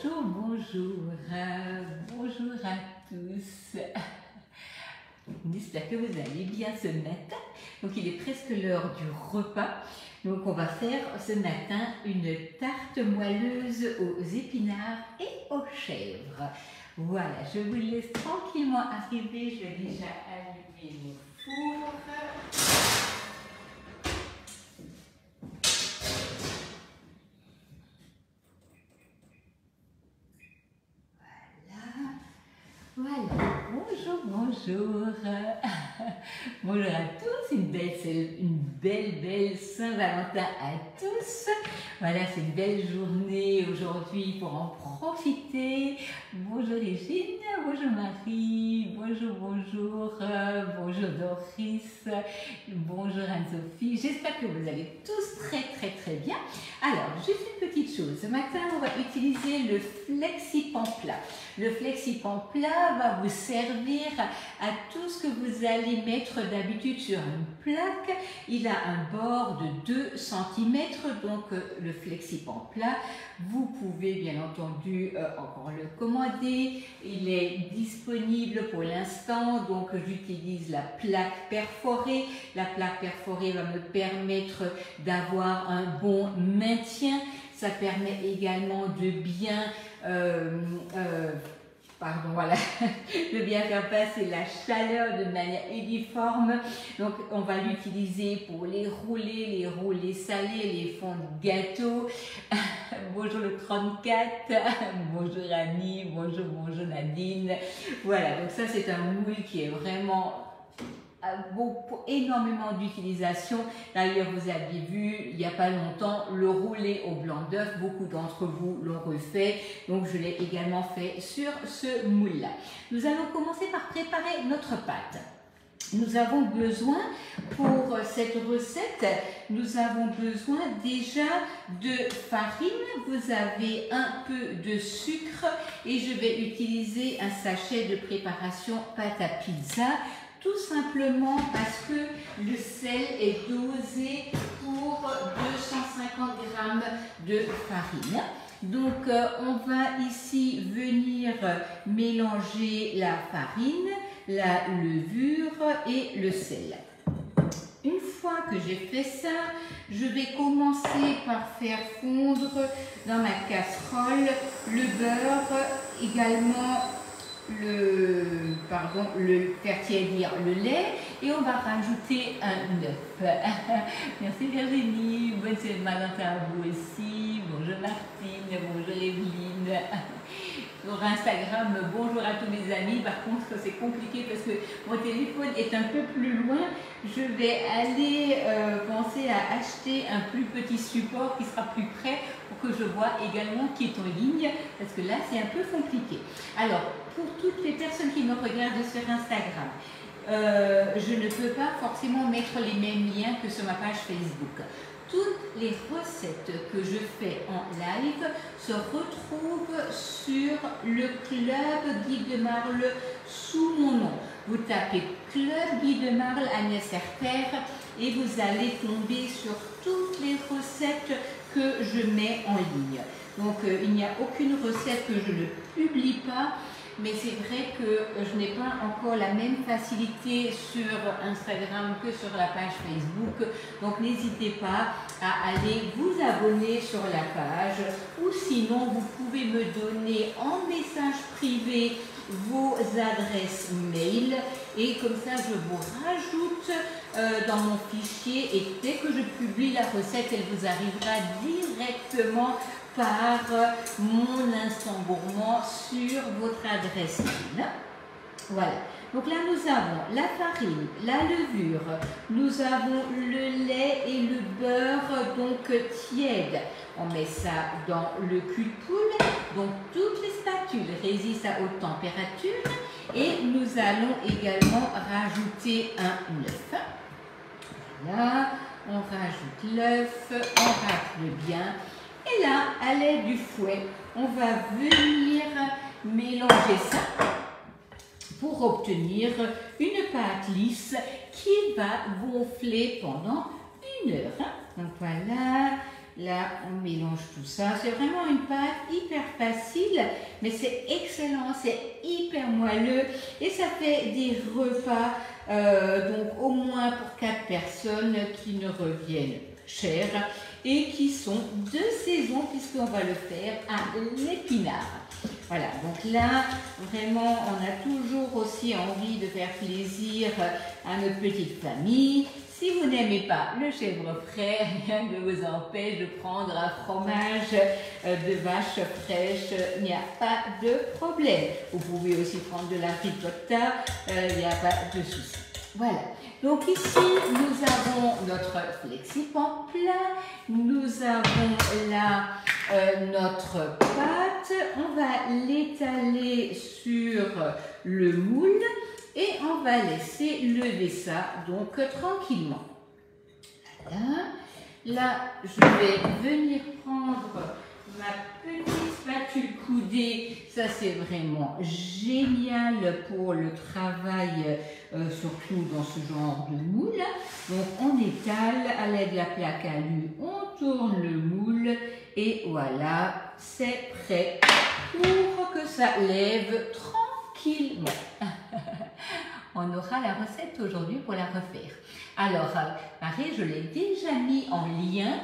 Bonjour, bonjour, bonjour à tous. J'espère que vous allez bien ce matin. Donc il est presque l'heure du repas. Donc on va faire ce matin une tarte moelleuse aux épinards et aux chèvres. Voilà, je vous laisse tranquillement arriver. Je vais déjà allumer mon four. Voilà, bonjour, bonjour. Bonjour à tous, une belle Saint-Valentin à tous. Voilà, c'est une belle journée aujourd'hui pour en profiter. Bonjour Régine, bonjour Marie, bonjour, bonjour Doris, bonjour Anne-Sophie. J'espère que vous allez tous très bien. Alors, juste une petite chose. Ce matin, on va utiliser le Flexipan plat. Le Flexipan plat va vous servir à tout ce que vous allez mettre d'habitude sur une plaque. Il a un bord de 2 cm, donc le Flexipan plat, vous pouvez bien entendu encore le commander. Il est disponible pour l'instant, donc j'utilise la plaque perforée. La plaque perforée va me permettre d'avoir un bon maintien. Ça permet également de bien de bien faire passer la chaleur de manière uniforme. Donc on va l'utiliser pour les rouler salés, les fonds de gâteau. Bonjour le 34, bonjour Annie, bonjour Nadine. Voilà, donc ça c'est un moule qui est vraiment énormément d'utilisation. D'ailleurs, vous aviez vu il n'y a pas longtemps le roulé au blanc d'œuf. Beaucoup d'entre vous l'ont refait. Donc, je l'ai également fait sur ce moule-là. Nous allons commencer par préparer notre pâte. Nous avons besoin, pour cette recette, nous avons besoin déjà de farine. Vous avez un peu de sucre et je vais utiliser un sachet de préparation pâte à pizza. Tout simplement parce que le sel est dosé pour 250 g de farine. Donc, on va ici venir mélanger la farine, la levure et le sel. Une fois que j'ai fait ça, je vais commencer par faire fondre dans ma casserole le beurre, également faire tiédir le lait, et on va rajouter un œuf. Merci Virginie, bonne Saint-Valentin à vous aussi. Bonjour Martine, bonjour Evelyne. Sur Instagram, bonjour à tous mes amis. Par contre, c'est compliqué parce que mon téléphone est un peu plus loin. Je vais aller penser à acheter un plus petit support qui sera plus près pour que je vois également qui est en ligne, parce que là, c'est un peu compliqué. Alors, pour toutes les personnes qui me regardent sur Instagram, je ne peux pas forcément mettre les mêmes liens que sur ma page Facebook. Toutes les recettes que je fais en live se retrouvent sur le Club Guy de Marle sous mon nom. Vous tapez Club Guy de Marle Agnès Herter et vous allez tomber sur toutes les recettes que je mets en ligne. Donc il n'y a aucune recette que je ne publie pas. Mais c'est vrai que je n'ai pas encore la même facilité sur Instagram que sur la page Facebook. Donc n'hésitez pas à aller vous abonner sur la page, ou sinon vous pouvez me donner en message privé vos adresses mail, et comme ça je vous rajoute dans mon fichier, et dès que je publie la recette, elle vous arrivera directement par mon instant gourmand sur votre adresse mail. Voilà. Donc là, nous avons la farine, la levure, nous avons le lait et le beurre donc tiède. On met ça dans le cul de poule. Donc toutes les spatules résistent à haute température. Et nous allons également rajouter un œuf. Voilà. On rajoute l'œuf, on racle bien. Et là, à l'aide du fouet, on va venir mélanger ça pour obtenir une pâte lisse qui va gonfler pendant 1 heure. Donc voilà, Là, on mélange tout ça. C'est vraiment une pâte hyper facile, mais c'est excellent, c'est hyper moelleux et ça fait des repas, donc au moins pour 4 personnes qui ne reviennent cher et qui sont de saison puisqu'on va le faire à l'épinard. Voilà, donc là, vraiment, on a toujours aussi envie de faire plaisir à notre petite famille. Si vous n'aimez pas le chèvre frais, rien ne vous empêche de prendre un fromage de vache fraîche, il n'y a pas de problème. Vous pouvez aussi prendre de la ricotta, il n'y a pas de souci. Voilà, donc ici nous avons notre flexipan plat, nous avons là notre pâte, on va l'étaler sur le moule et on va laisser lever ça donc tranquillement. Voilà. Là, je vais venir prendre ma petite spatule coudée. Ça, c'est vraiment génial pour le travail, surtout dans ce genre de moule. Donc, on étale à l'aide de la plaque alu, on tourne le moule et voilà, c'est prêt pour que ça lève tranquillement. On aura la recette aujourd'hui pour la refaire. Alors, Marie, je l'ai déjà mis en lien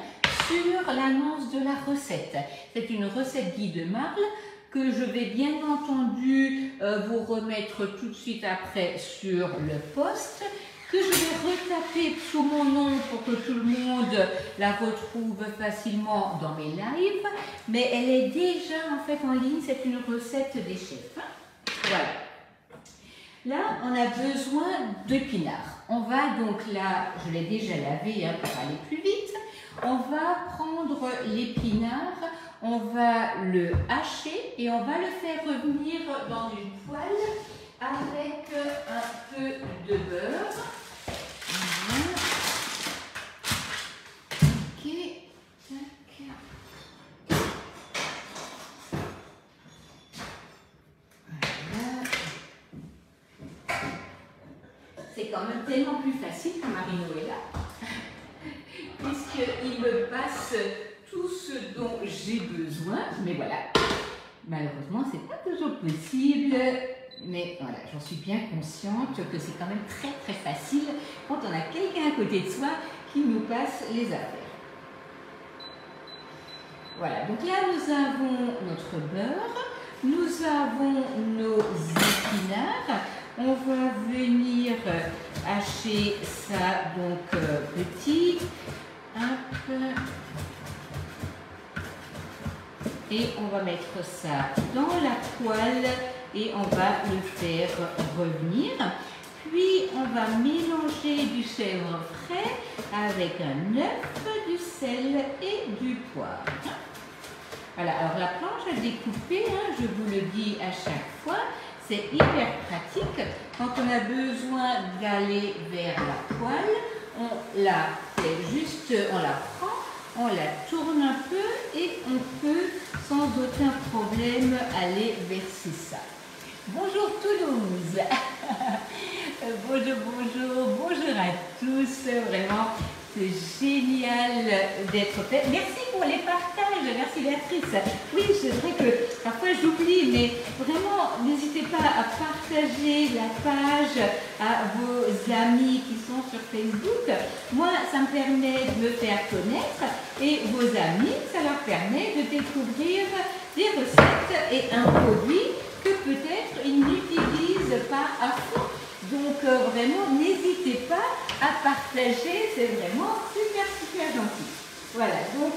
sur l'annonce de la recette. C'est une recette Guy de Marle que je vais bien entendu vous remettre tout de suite après sur le post, que je vais retaper sous mon nom pour que tout le monde la retrouve facilement dans mes lives. Mais elle est déjà en fait en ligne, c'est une recette des chefs. Voilà. Là, on a besoin d'épinards. On va donc là, je l'ai déjà lavé pour aller plus vite. On va prendre l'épinard, on va le hacher et on va le faire revenir dans une poêle avec un peu de beurre. Voilà. Ok. Tac. Voilà. C'est quand même tellement plus facile quand Marino est là, puisqu'il me passe tout ce dont j'ai besoin. Mais voilà, malheureusement, c'est pas toujours possible. Mais voilà, j'en suis bien consciente que c'est quand même très très facile quand on a quelqu'un à côté de soi qui nous passe les affaires. Voilà, donc là nous avons notre beurre, nous avons nos épinards. On va venir hacher ça donc petit. Hop. Et on va mettre ça dans la poêle et on va le faire revenir. Puis on va mélanger du chèvre frais avec un œuf, du sel et du poivre. Voilà, alors la planche à découper, je vous le dis à chaque fois, c'est hyper pratique. Quand on a besoin d'aller vers la poêle, on la fait juste, on la prend, on la tourne un peu et on peut sans aucun problème aller verser ça. Bonjour Toulouse. Bonjour, bonjour, bonjour à tous. Vraiment, c'est génial d'être fait. Merci pour les partages, merci Béatrice. Oui, c'est vrai que parfois j'oublie, mais vraiment, n'hésitez pas à partager la page à vos amis qui sont sur Facebook. Moi, ça me permet de me faire connaître et vos amis, ça leur permet de découvrir des recettes et un produit que peut-être ils n'utilisent pas à fond. Donc vraiment, n'hésitez pas à partager, c'est vraiment super, super gentil. Voilà, donc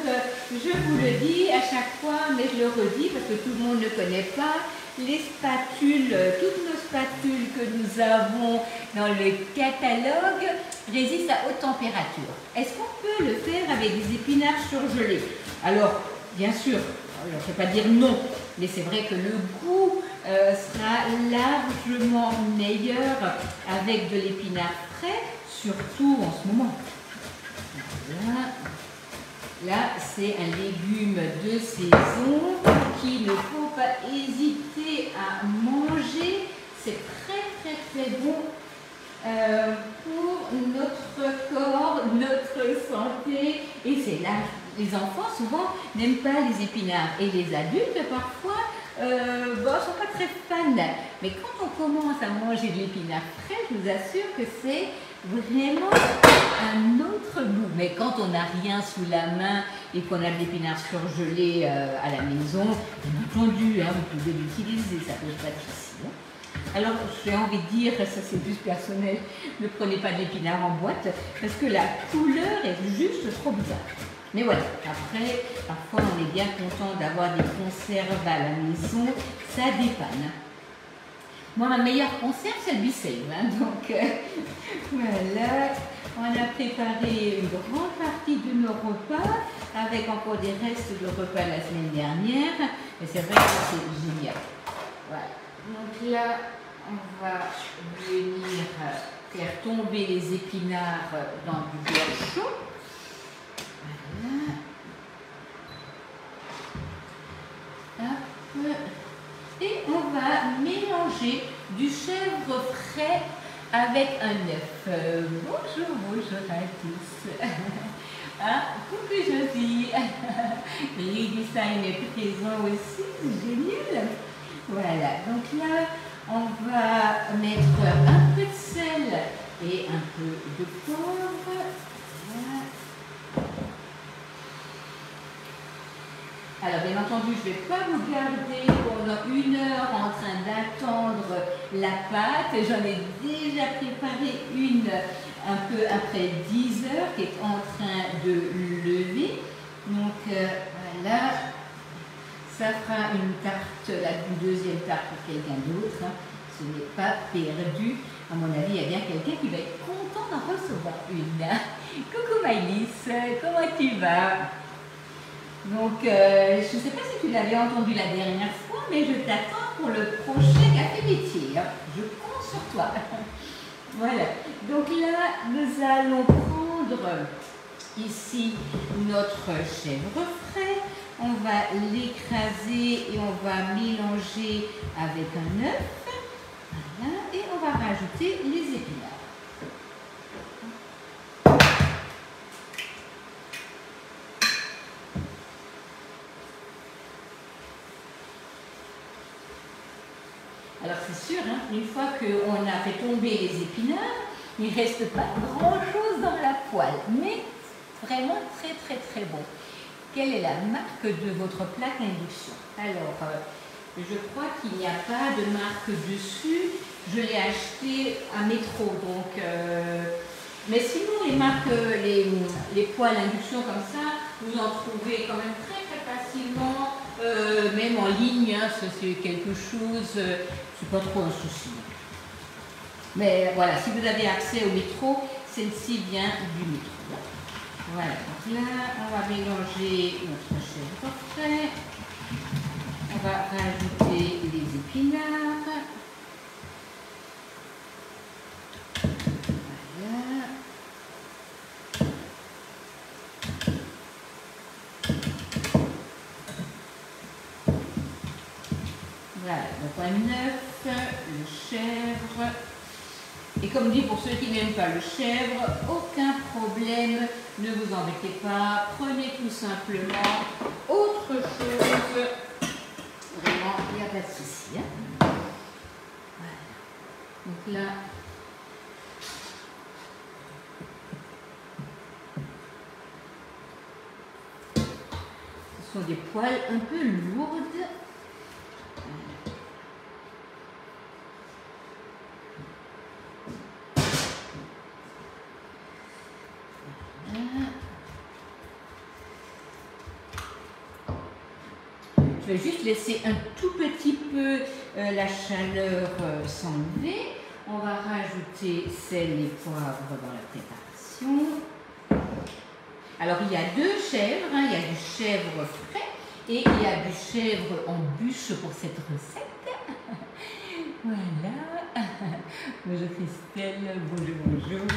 je vous le dis à chaque fois, mais je le redis parce que tout le monde ne connaît pas, les spatules, toutes nos spatules que nous avons dans le catalogue résistent à haute température. Est-ce qu'on peut le faire avec des épinards surgelés? Alors, bien sûr, je ne vais pas dire non, mais c'est vrai que le goût sera largement meilleur avec de l'épinard frais, surtout en ce moment. Voilà. Là, c'est un légume de saison qu'il ne faut pas hésiter à manger. C'est très très très bon pour notre corps, notre santé et c'est les enfants souvent n'aiment pas les épinards et les adultes parfois ne sont pas très fans. Mais quand on commence à manger de l'épinard frais, je vous assure que c'est vraiment un autre goût. Mais quand on n'a rien sous la main et qu'on a de l'épinard surgelé à la maison, bien entendu, hein, vous pouvez l'utiliser, ça pose pas de souci. Hein. Alors, j'ai envie de dire, ça c'est plus personnel, ne prenez pas de l'épinard en boîte parce que la couleur est juste trop bizarre. Mais voilà, après, parfois on est bien content d'avoir des conserves à la maison, ça dépanne. Moi, ma meilleure conserve, c'est le Bissell. Hein, donc, voilà, on a préparé une grande partie de nos repas avec encore des restes de repas la semaine dernière. Et c'est vrai que c'est génial. Voilà. Donc là, on va venir faire tomber les épinards dans du beurre chaud. Voilà. Hop. Et on va mélanger du chèvre frais avec un œuf. Bonjour, bonjour à tous. Ah, coucou Josie. Ridicine est présent aussi, c'est génial. Voilà, donc là, on va mettre un peu de sel et un peu de poivre. Voilà. Alors, bien entendu, je ne vais pas vous garder pendant 1 heure en train d'attendre la pâte. J'en ai déjà préparé une un peu après 10 heures qui est en train de lever. Donc, voilà. Ça fera une tarte, une deuxième tarte pour quelqu'un d'autre. Hein. Ce n'est pas perdu. À mon avis, il y a bien quelqu'un qui va être content d'en recevoir une. Coucou Maïlis, comment tu vas? Donc, je ne sais pas si tu l'avais entendu la dernière fois, mais je t'attends pour le prochain café métier. Hein. Je compte sur toi. Voilà. Donc là, nous allons prendre ici notre chèvre frais. On va l'écraser et on va mélanger avec un œuf. Voilà. Et on va rajouter les épinards. Alors c'est sûr, hein, une fois qu'on a fait tomber les épinards, il ne reste pas grand-chose dans la poêle, mais vraiment très très très bon. Quelle est la marque de votre plaque induction? Alors, je crois qu'il n'y a pas de marque dessus. Je l'ai acheté à Métro, donc... mais sinon, les marques, les poêles induction comme ça, vous en trouvez quand même très très facilement, même en ligne, hein, c'est quelque chose, c'est pas trop un souci. Mais voilà, si vous avez accès au Métro, celle-ci vient du Métro. Voilà, donc là, on va mélanger notre chèvre frais. On va rajouter les épinards. Voilà. Voilà, donc un œuf, le chèvre. Et comme dit pour ceux qui n'aiment pas le chèvre, aucun problème, ne vous embêtez pas, prenez tout simplement autre chose. Vraiment, il n'y a pas de souci. Hein. Voilà. Donc là, ce sont des poêles un peu lourdes. Je vais juste laisser un tout petit peu la chaleur s'enlever. On va rajouter sel et poivre dans la préparation. Alors il y a 2 chèvres, hein. Il y a du chèvre frais et il y a du chèvre en bûche pour cette recette. Voilà. Bonjour Christelle, bonjour, bonjour.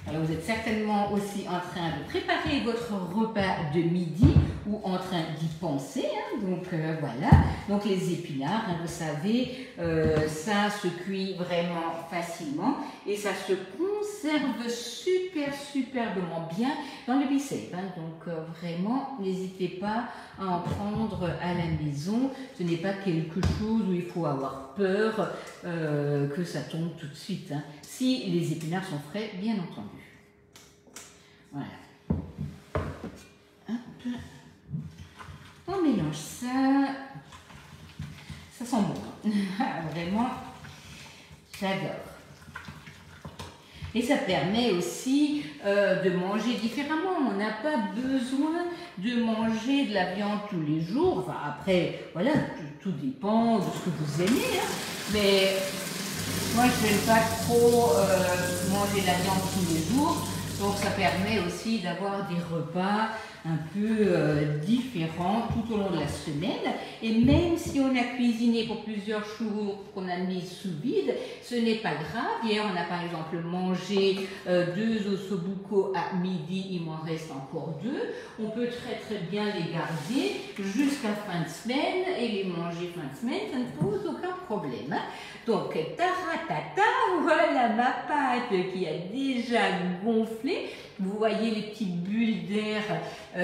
Voilà. Alors vous êtes certainement aussi en train de préparer votre repas de midi ou en train d'y penser. Hein. Donc voilà, donc les épinards, hein, vous savez, ça se cuit vraiment facilement et ça se conserve superbement bien dans le bicep. Hein. Donc vraiment, n'hésitez pas à en prendre à la maison. Ce n'est pas quelque chose où il faut avoir peur que ça tombe tout de suite. Hein. Si les épinards sont frais, bien entendu. Voilà. Hop. On mélange ça. Ça sent bon. Vraiment, j'adore. Et ça permet aussi de manger différemment. On n'a pas besoin de manger de la viande tous les jours. Enfin, après, voilà, tout dépend de ce que vous aimez. Hein. Mais moi, je n'aime pas trop manger de la viande tous les jours. Donc, ça permet aussi d'avoir des repas un peu différents tout au long de la semaine. Et même si on a cuisiné pour plusieurs jours, qu'on a mis sous vide, ce n'est pas grave. Hier, on a par exemple mangé 2 ossobuco à midi, il m'en reste encore 2. On peut très bien les garder jusqu'à fin de semaine et les manger fin de semaine, ça ne pose aucun problème. Hein. Donc, taratata, voilà ma pâte qui a déjà gonflé. Vous voyez les petites bulles d'air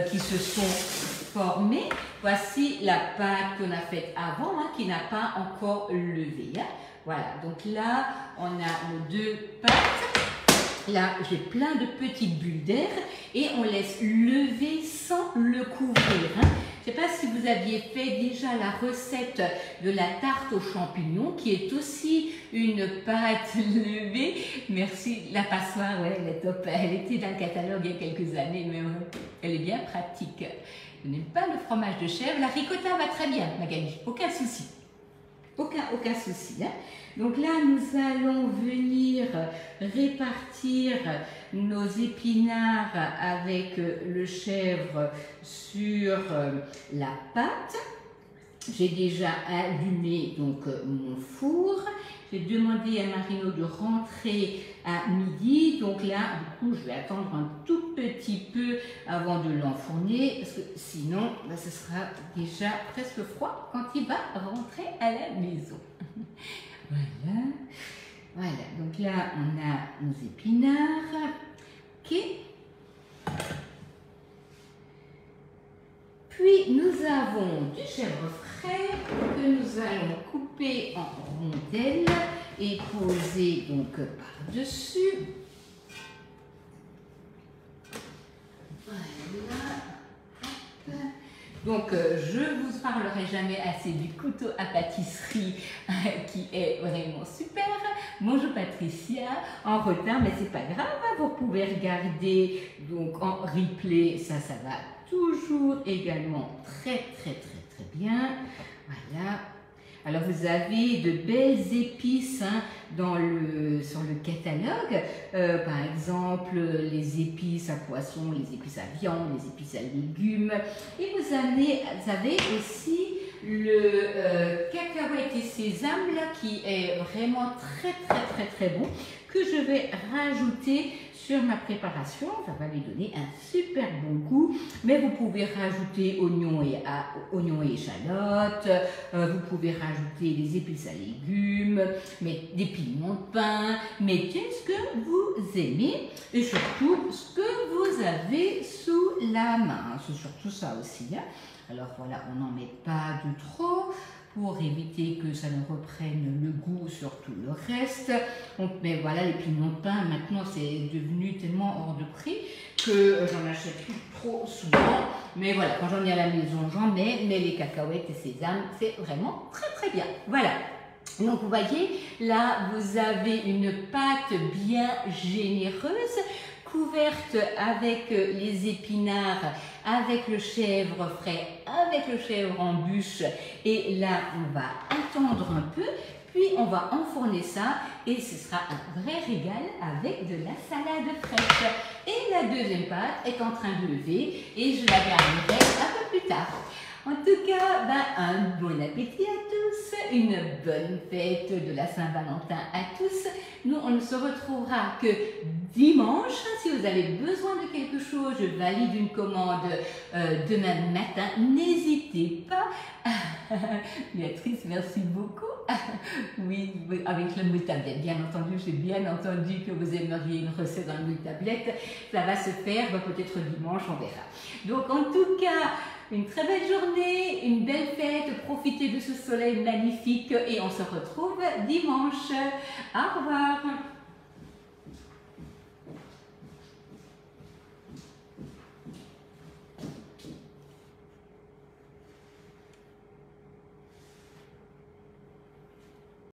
qui se sont formées. Voici la pâte qu'on a faite avant, hein, qui n'a pas encore levé. Hein. Voilà, donc là, on a nos 2 pâtes. Là, j'ai plein de petites bulles d'air et on laisse lever sans le couvrir. Hein. Je ne sais pas si vous aviez fait déjà la recette de la tarte aux champignons, qui est aussi une pâte levée. Merci, la passoire, ouais, elle est top. Elle était dans le catalogue il y a quelques années, mais elle est bien pratique. Je n'aime pas le fromage de chèvre. La ricotta va très bien, Magali, aucun souci. Aucun souci. Hein. Donc là, nous allons venir répartir nos épinards avec le chèvre sur la pâte. J'ai déjà allumé donc mon four. J'ai demandé à Marino de rentrer à midi. Donc là, du coup, je vais attendre un tout petit peu avant de l'enfourner parce que sinon, bah, ce sera déjà presque froid quand il va rentrer à la maison. Voilà, donc là, on a nos épinards. Ok. Puis, nous avons du chèvre frais que nous allons couper en rondelles et poser donc par-dessus. Voilà. Hop. Donc, je ne vous parlerai jamais assez du couteau à pâtisserie qui est vraiment super. Bonjour Patricia, en retard, mais c'est pas grave, hein, vous pouvez regarder donc en replay, ça va toujours également très bien. Voilà. Alors vous avez de belles épices hein, sur le catalogue, par exemple les épices à poisson, les épices à viande, les épices à légumes. Et vous avez aussi le cacahuète et sésame là, qui est vraiment très bon, que je vais rajouter sur ma préparation. Ça va lui donner un super bon goût, mais vous pouvez rajouter oignons et échalotes, vous pouvez rajouter des épices à légumes, mais des piments de pain, mettez ce que vous aimez et surtout ce que vous avez sous la main. C'est surtout ça aussi. Hein. Alors voilà, on n'en met pas de trop pour éviter que ça ne reprenne le goût sur tout le reste. Mais voilà, les piments de pain, maintenant, c'est devenu tellement hors de prix que j'en achète plus trop souvent. Mais voilà, quand j'en ai à la maison, j'en mets. Mais les cacahuètes et sésame, c'est vraiment très bien. Voilà. Donc, vous voyez, là, vous avez une pâte bien généreuse, couverte avec les épinards, avec le chèvre frais, avec le chèvre en bûche. Et là, on va attendre un peu, puis on va enfourner ça et ce sera un vrai régal avec de la salade fraîche. Et la deuxième pâte est en train de lever et je la garderai un peu plus tard. En tout cas, un bon appétit à tous, une bonne fête de la Saint-Valentin à tous. Nous, on ne se retrouvera que dimanche. Si vous avez besoin de quelque chose, je valide une commande demain matin. N'hésitez pas. Béatrice, merci beaucoup. Oui, avec le moule-tablette, bien entendu, j'ai bien entendu que vous aimeriez une recette dans le moule-tablette. Ça va se faire, peut-être dimanche, on verra. Donc, en tout cas, une très belle journée, une belle fête, profitez de ce soleil magnifique et on se retrouve dimanche. Au revoir.